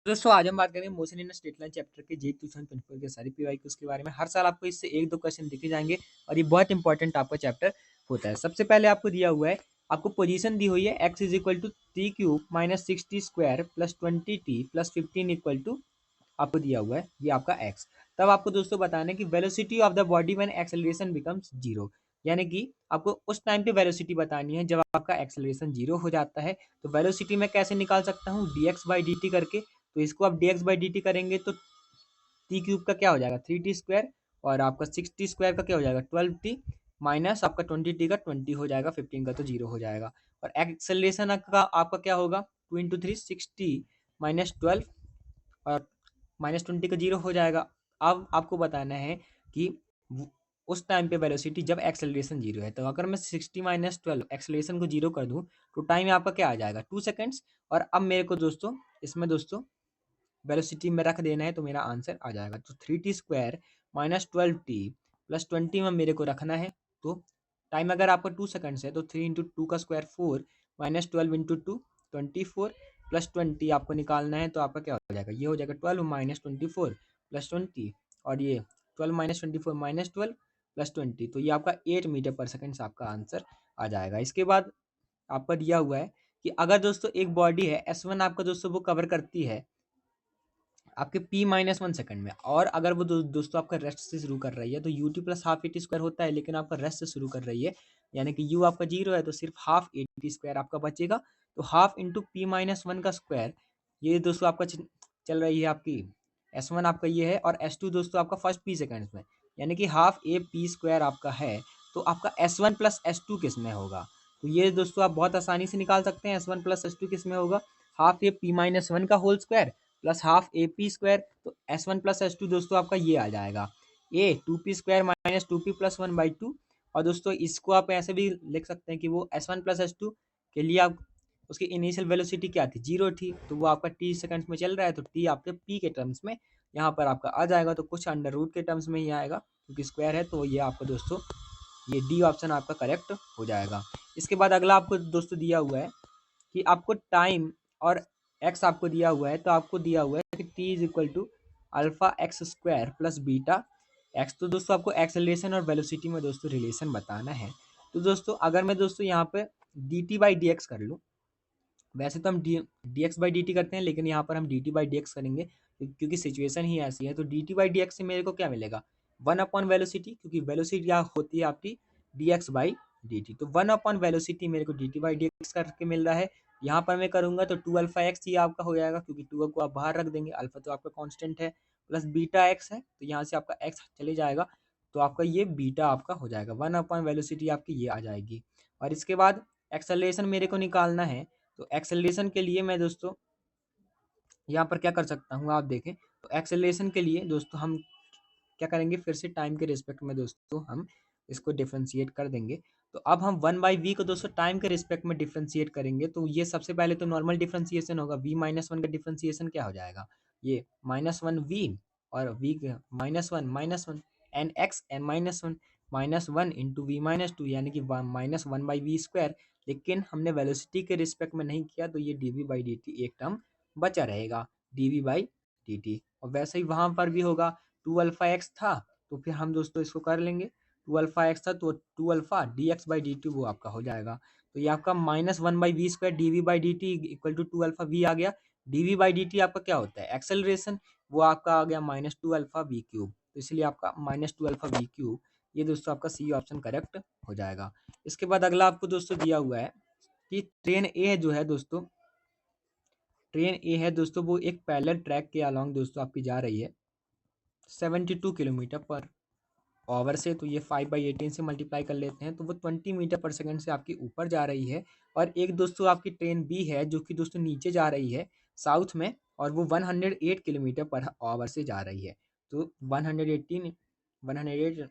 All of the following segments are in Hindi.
दोस्तों आज हम बात करेंगे motion in straight line chapter के जे 2024 के सारे पीवाईक्यूज के बारे में। हर साल आपको इससे एक दो क्वेश्चन दिखे जाएंगे और ये बहुत इंपॉर्टेंट आपका चैप्टर होता है। सबसे पहले आपको दिया हुआ है, आपको पोजीशन दी हुई है x is equal to t cube minus 6t square plus 20t plus 15 equal to आपको दिया हुआ है ये आपका x। तब आपको दोस्तों बताना है कि velocity of the body when acceleration becomes zero, यानी कि आपको उस टाइम पे वेलोसिटी बतानी है जब आपका एक्सेलरेशन जीरो हो जाता है। तो वेलोसिटी मैं कैसे निकाल सकता हूँ, dx बाई dt करके। तो इसको आप dx बाई dt करेंगे तो टी क्यूब का क्या हो जाएगा 3t स्क्वायर, और आपका 6t स्क्वायर का क्या हो जाएगा 12t, माइनस आपका 20t का 20 हो जाएगा, 15 का तो जीरो हो जाएगा। और एक्सेलरेशन का आपका क्या होगा 2 इंटू 3 6t माइनस 12 और माइनस 20 का जीरो हो जाएगा। अब आपको बताना है कि उस टाइम पे वेलोसिटी जब एक्सेलरेशन जीरो है। तो अगर मैं 60 माइनस 12 एक्सेलरेशन को जीरो कर दूं तो टाइम आपका क्या आ जाएगा 2 सेकेंड्स। और अब मेरे को दोस्तों इसमें दोस्तों वेलोसिटी में रख देना है तो मेरा आंसर आ जाएगा। तो 3t square minus 12t plus 20 में मेरे को रखना है। तो टाइम अगर आपका 2 सेकंड्स है तो 3 इंटू टू का square 4 minus 12 into two 24 plus 20 आपको निकालना है। तो आपका क्या हो जाएगा, ये हो जाएगा 12 माइनस 24 प्लस 20, और ये 12 माइनस 24 माइनस 12 प्लस 20, तो ये आपका 8 मीटर पर सेकंड आपका आंसर आ जाएगा। इसके बाद आपका दिया हुआ है कि अगर दोस्तों एक बॉडी है S1 आपका दोस्तों वो कवर करती है आपके p-1 सेकंड में, और अगर वो दोस्तों आपका रेस्ट से शुरू कर रही है तो ut plus half eighty square होता है, लेकिन आपका रेस्ट से शुरू कर रही है यानी कि u आपका जीरो है तो सिर्फ हाफ एटी स्क्वायर आपका बचेगा। तो हाफ इंटू p-1 का स्क्वायर, ये दोस्तों आपका चल रही है आपकी S1 आपका ये है, और S2 दोस्तों आपका फर्स्ट p सेकेंड्स में, यानी कि हाफ ए पी स्क्वायर आपका है। तो आपका S1 प्लस S2 किस में होगा, तो ये दोस्तों आप बहुत आसानी से निकाल सकते हैं। S1 प्लस S2 किस में होगा, हाफ ए p-1 का whole square plus half a p square. तो S1 प्लस S2 दोस्तों आपका ये आ जाएगा ए 2p square minus 2p plus 1/2। और दोस्तों इसको आप ऐसे भी लिख सकते हैं कि वो S1 प्लस S2 के लिए आप उसकी इनिशियल वेलोसिटी क्या थी, जीरो थी, तो वो आपका t सेकंड्स में चल रहा है तो t आपके p के टर्म्स में यहाँ पर आपका आ जाएगा। तो कुछ अंडर रूट के टर्म्स में ही आएगा क्योंकि स्क्वायर है, तो ये आपका दोस्तों ये डी ऑप्शन आपका करेक्ट हो जाएगा। इसके बाद अगला आपको दोस्तों दिया हुआ है कि आपको टाइम और एक्स आपको दिया हुआ है, तो आपको दिया हुआ है कि t is equal to alpha x square plus beta x. तो दोस्तों आपको एक्सेलरेशन और वेलोसिटी में दोस्तों रिलेशन बताना है। तो दोस्तों अगर मैं दोस्तों यहाँ पे D T by D x कर लूँ, वैसे तो हम D x by d T करते हैं, लेकिन यहाँ पर हम D T by D x करेंगे क्योंकि सिचुएशन ही ऐसी है। तो D T by D x से मेरे को क्या मिलेगा, वन अपॉन वेलोसिटी, क्योंकि वेलोसिटी क्या होती है आपकी D x by d T. तो वन अपॉन वेलोसिटी मेरे को D T by D x करके मिल रहा है। यहाँ पर मैं करूँगा तो 2 अल्फा एक्स ये आपका हो जाएगा, क्योंकि 2 को आप बाहर रख देंगे, अल्फा तो आपका कांस्टेंट है, प्लस बीटा एक्स है तो यहाँ से आपका एक्स चले जाएगा, तो आपका ये बीटा आपका हो जाएगा, वन अपॉन वेलोसिटी आपकी ये आ जाएगी। और इसके बाद एक्सेलरेशन मेरे को निकालना है। तो एक्सेलरेशन के लिए मैं दोस्तों यहाँ पर क्या कर सकता हूँ, आप देखें तो एक्सेलरेशन के लिए दोस्तों हम क्या करेंगे, फिर से टाइम के रिस्पेक्ट में दोस्तों हम इसको डिफ्रेंशिएट कर देंगे। तो अब हम 1/v को दोस्तों टाइम के रिस्पेक्ट में डिफ्रेंशिएट करेंगे। तो ये सबसे पहले तो नॉर्मल डिफ्रेंशिएशन होगा, v-1 का डिफ्रेंशिएशन क्या हो जाएगा, ये -1v और v -1 n x n -1 into v-2 यानी कि -1/v स्क्वायर। लेकिन हमने वेलोसिटी के रिस्पेक्ट में नहीं किया तो ये dv बाई dt एक टर्म बचा रहेगा, dv बाई dt। और वैसे ही वहां पर भी होगा 2 अल्फा एक्स था, तो फिर हम दोस्तों इसको कर लेंगे, 2 अल्फा एक्स था तो 2 alpha d x by d t वो आपका हो जाएगा। तो ये आपका -1/v square d v by d t equal to 2 alpha v आ गया। D v by d t आपका क्या होता है एक्सेलरेशन, वो आपका आ गया -2 अल्फा वी क्यूब, तो इसलिए आपका -2 अल्फा वी क्यूब, ये दोस्तों आपका सी ऑप्शन करेक्ट हो जाएगा। इसके बाद अगला आपको दोस्तों दिया हुआ है कि ट्रेन ए जो है दोस्तों, ट्रेन ए है दोस्तों वो एक पैरेलल ट्रैक के अलॉन्ग दोस्तों आपकी जा रही है 72 किलोमीटर पर आवर से। तो ये 5/18 से मल्टीप्लाई कर लेते हैं तो वो 20 मीटर पर सेकंड से आपकी ऊपर जा रही है। और एक दोस्तों आपकी ट्रेन बी है जो कि दोस्तों नीचे जा रही है साउथ में, और वो 108 किलोमीटर पर आवर से जा रही है। तो 108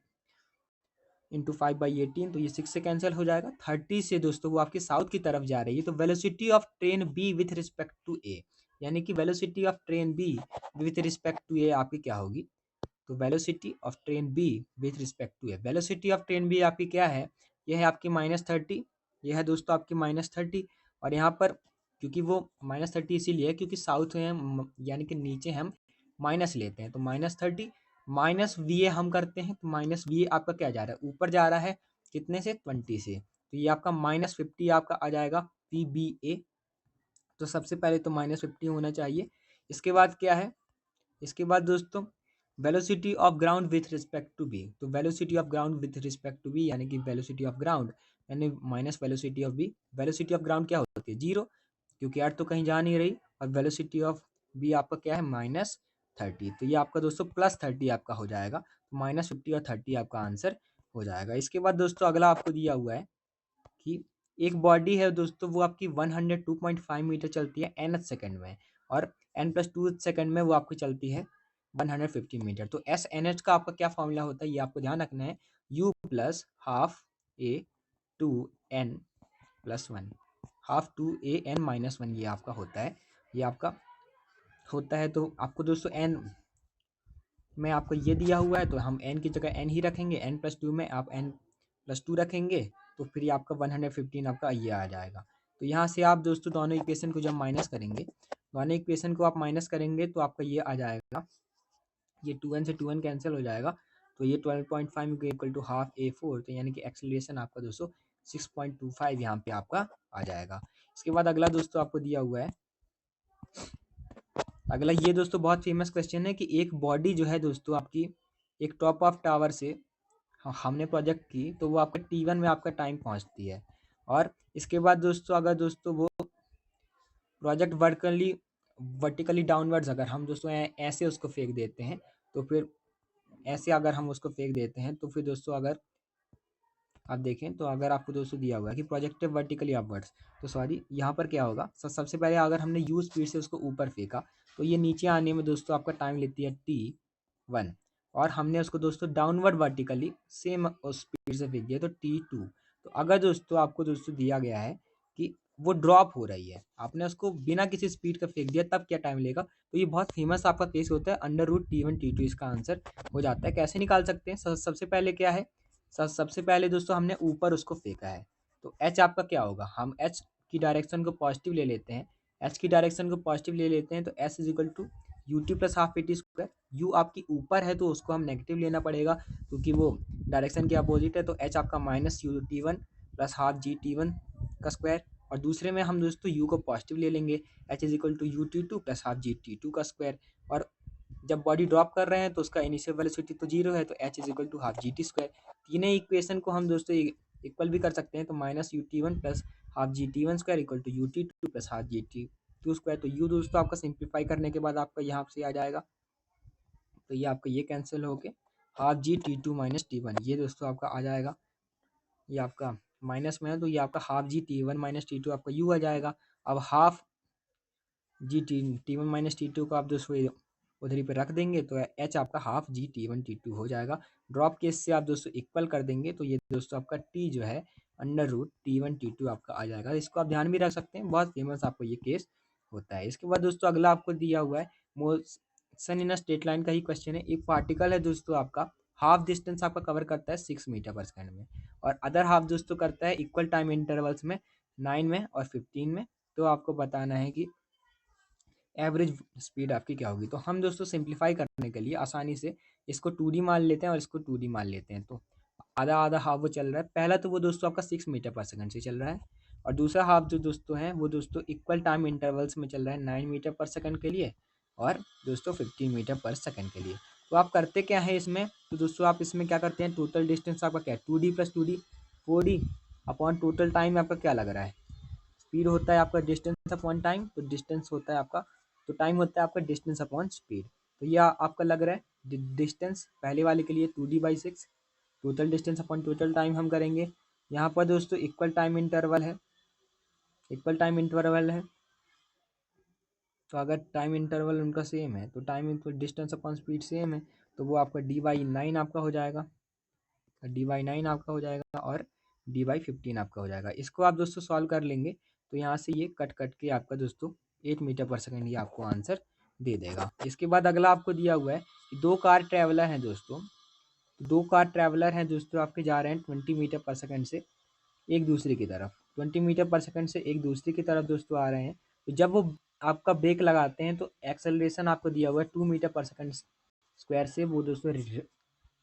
इंटू 5/18, तो ये 6 से कैंसिल हो जाएगा। 30 से दोस्तों वो आपकी साउथ की तरफ जा रही है। तो velocity of train B with respect to A, यानी कि velocity of train B with respect to A आपकी क्या होगी, तो velocity of train B with respect to A, velocity of train B आपकी क्या है, यह है आपकी -30, यह है दोस्तों आपकी -30, और यहाँ पर क्योंकि वो -30 इसीलिए है क्योंकि साउथ में यानी कि नीचे हम माइनस लेते हैं, तो -30 माइनस वी ए हम करते हैं, तो माइनस वी ए आपका क्या जा रहा है, ऊपर जा रहा है कितने से, 20 से, तो ये आपका -50 आपका आ जाएगा पी बी ए। तो सबसे पहले तो -50 होना चाहिए। इसके बाद क्या है, इसके बाद दोस्तों velocity of ground with respect to B, तो velocity of ground with respect to B यानी कि वेलोसिटी ऑफ ग्राउंड यानी minus velocity of B. Velocity of ground क्या होती है, 0, क्योंकि अर्थ तो कहीं जा नहीं रही, और वेलोसिटी ऑफ बी आपका क्या है, -30, तो ये आपका दोस्तों +30 आपका हो जाएगा, तो -50 और 30 आपका आंसर हो जाएगा। इसके बाद दोस्तों अगला आपको दिया हुआ है कि एक बॉडी है दोस्तों, वो आपकी 102.5 मीटर चलती है nth सेकंड में, और n+2 सेकंड में वो आपकी चलती है 150 मीटर। तो एस एन एच का आपका क्या फॉर्मूला होता है, ये आपको ध्यान रखना है, u plus half a two n plus one, half two a n minus one, ये आपका होता है, ये आपका होता है। तो आपको दोस्तों एन में आपको ये दिया हुआ है, तो हम एन की जगह एन ही रखेंगे, n+2 में आप n+2 रखेंगे, तो फिर ये आपका 115 आपका ये आ जाएगा। तो यहाँ से आप दोस्तों दोनों इक्वेशन को जब माइनस करेंगे, दोनों इक्वेशन को आप माइनस करेंगे तो आपका ये आ जाएगा, ये 2n से 2n कैंसिल हो जाएगा, तो ये 12.5 इक्वल टू हाफ a4, तो यानी कि एक्सेलरेशन आपका दोस्तों 6.25 यहाँ पे आपका आ जाएगा। इसके बाद अगला दोस्तों आपको दिया हुआ है, अगला ये दोस्तों बहुत फेमस क्वेश्चन है कि एक बॉडी जो है दोस्तों आपकी एक टॉप ऑफ टावर से हमने प्रोजेक्ट की, तो वो आपका T1 में आपका टाइम पहुंचती है, और इसके बाद दोस्तों अगर दोस्तों वो प्रोजेक्ट वर्टिकली डाउनवर्ड्स अगर हम दोस्तों ऐसे उसको फेंक देते हैं, तो फिर ऐसे अगर हम उसको फेंक देते हैं, तो फिर दोस्तों अगर आप देखें, तो अगर आपको दोस्तों दिया हुआ है कि प्रोजेक्टिव वर्टिकली अपवर्ड्स, तो सॉरी यहाँ पर क्या होगा, सबसे पहले अगर हमने यू स्पीड से उसको ऊपर फेंका, तो ये नीचे आने में दोस्तों आपका टाइम लेती है T1, और हमने उसको दोस्तों डाउनवर्ड वर्टिकली सेम स्पीड से फेंक दिया तो T2। तो अगर दोस्तों आपको दोस्तों दिया गया है कि वो ड्रॉप हो रही है, आपने उसको बिना किसी स्पीड का फेंक दिया, तब क्या टाइम लेगा, तो ये बहुत फेमस आपका केस होता है, √T1T2 इसका आंसर हो जाता है। कैसे निकाल सकते हैं, सबसे पहले क्या है, सबसे पहले दोस्तों हमने ऊपर उसको फेंका है, तो एच आपका क्या होगा, हम एच की डायरेक्शन को पॉजिटिव ले लेते हैं, एच की डायरेक्शन को पॉजिटिव ले लेते हैं, तो s is equal to u t plus half a t square. U आपकी ऊपर है तो उसको हम नेगेटिव लेना पड़ेगा क्योंकि वो डायरेक्शन के अपोजिट है, तो एच आपका -u_t1 प्लस हाफ g_t1 का स्क्वायर, और दूसरे में हम दोस्तों u को पॉजिटिव ले लेंगे, h is equal to u_t2 plus half g_t2 का स्क्वायर, और जब बॉडी ड्रॉप कर रहे हैं तो उसका इनिशियल वेलोसिटी तो 0 है, तो h is equal to half g t square. तीनों इक्वेशन को हम दोस्तों इक्वल भी कर सकते हैं, तो -u_t1 plus half g_t1 square equal to u_t2 plus half g_t2 square. तो u दोस्तों आपका सिंप्लीफाई करने के बाद आपका यहाँ से आ जाएगा, तो ये आपका ये कैंसिल होके हाफ g_t2 माइनस t1, ये दोस्तों आपका आ जाएगा, ये आपका माइनस में है तो ये आपका हाफ g_t1 माइनस t2 आपका u आ जाएगा। अब हाफ t1 माइनस t2 को आप दोस्तों उधर ही पे रख देंगे, तो h आपका हाफ g_t1 t2 हो जाएगा। ड्रॉप केस से आप दोस्तों इक्वल कर देंगे, तो ये दोस्तों आपका t जो है √T1T2 आपका आ जाएगा। इसको आप ध्यान भी रख सकते हैं, बहुत फेमस आपको ये केस होता है। इसके बाद दोस्तों अगला आपको दिया हुआ है motion in a straight line का ही क्वेश्चन है। एक पार्टिकल है दोस्तों आपका हाफ डिस्टेंस आपका कवर करता है 6 मीटर पर सेकंड में, और अदर हाफ दोस्तों करता है इक्वल टाइम इंटरवल्स में 9 में और 15 में। तो आपको बताना है कि एवरेज स्पीड आपकी क्या होगी। तो हम दोस्तों सिंप्लीफाई करने के लिए आसानी से इसको 2D मान लेते हैं और इसको 2D मान लेते हैं। तो आधा आधा हाफ वो चल रहा है, पहला तो वो दोस्तों आपका 6 मीटर पर सेकंड से चल रहा है, और दूसरा हाफ जो दोस्तों है वो दोस्तों इक्वल टाइम इंटरवल्स में चल रहा है 9 मीटर पर सेकंड के लिए और दोस्तों 15 मीटर पर सेकंड के लिए। तो आप करते क्या है इसमें, तो दोस्तों आप इसमें क्या करते हैं, टोटल डिस्टेंस आपका क्या है 2D plus 2D 4D upon total time आपका क्या लग रहा है, स्पीड होता है आपका डिस्टेंस अपॉन टाइम, तो डिस्टेंस होता है आपका, तो टाइम होता है आपका डिस्टेंस अपॉन स्पीड। तो ये आपका लग रहा है डिस्टेंस पहले वाले के लिए 2D/6 total distance upon total time हम करेंगे। यहाँ पर दोस्तों इक्वल टाइम इंटरवल है, इक्वल टाइम इंटरवल है, तो अगर टाइम इंटरवल उनका सेम है तो time equal distance upon speed same है, तो वो आपका d/9 आपका हो जाएगा, d/9 आपका हो जाएगा और d/15 आपका हो जाएगा। इसको आप दोस्तों सॉल्व कर लेंगे तो यहाँ से ये कट कट के आपका दोस्तों 8 मीटर पर सेकंड ये आपको आंसर दे देगा। इसके बाद अगला आपको दिया हुआ है कि दो कार ट्रैवलर हैं दोस्तों, दो कार ट्रैवलर हैं दोस्तों आपके जा रहे हैं 20 मीटर पर सेकंड से एक दूसरे की तरफ, 20 मीटर पर सेकंड से एक दूसरे की तरफ दोस्तों आ रहे हैं। तो जब वो आपका ब्रेक लगाते हैं तो एक्सेलरेशन आपको दिया हुआ है 2 मीटर पर सेकंड स्क्वायर से वो दोस्तों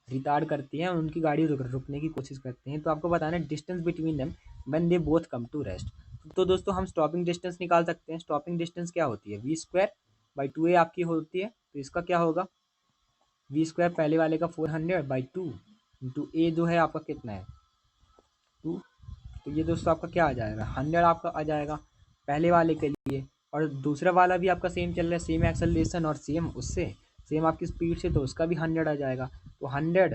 रिटार्ड करती हैं और उनकी गाड़ी रुकने की कोशिश करते हैं। तो आपको बताना है distance between them when they both come to rest. तो दोस्तों हम स्टॉपिंग डिस्टेंस निकाल सकते हैं। स्टॉपिंग डिस्टेंस क्या होती है, वी स्क्वायर बाई 2a आपकी होती है। तो इसका क्या होगा, वी स्क्वायर पहले वाले का 400 बाई 2 इंटू ए जो है आपका कितना है 2। तो ये दोस्तों आपका क्या आ जाएगा 100 आपका आ जाएगा पहले वाले के लिए। और दूसरा वाला भी आपका सेम चल रहा है, सेम एक्सेलरेशन और सेम उससे सेम आपकी स्पीड से, तो उसका भी 100 आ जाएगा। तो 100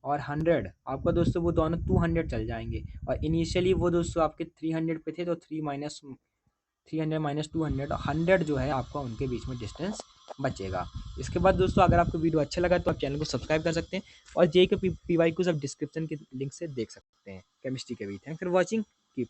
और 100 आपका दोस्तों वो दोनों 200 चल जाएंगे। और इनिशियली वो दोस्तों आपके 300 पे थे, तो 300 माइनस 200 100 जो है आपका उनके बीच में डिस्टेंस बचेगा। इसके बाद दोस्तों अगर आपको वीडियो अच्छा लगा तो आप चैनल को सब्सक्राइब कर सकते हैं और जे के पी वाई को सब डिस्क्रिप्शन के लिंक से देख सकते हैं केमिस्ट्री के भी। Thanks for watching.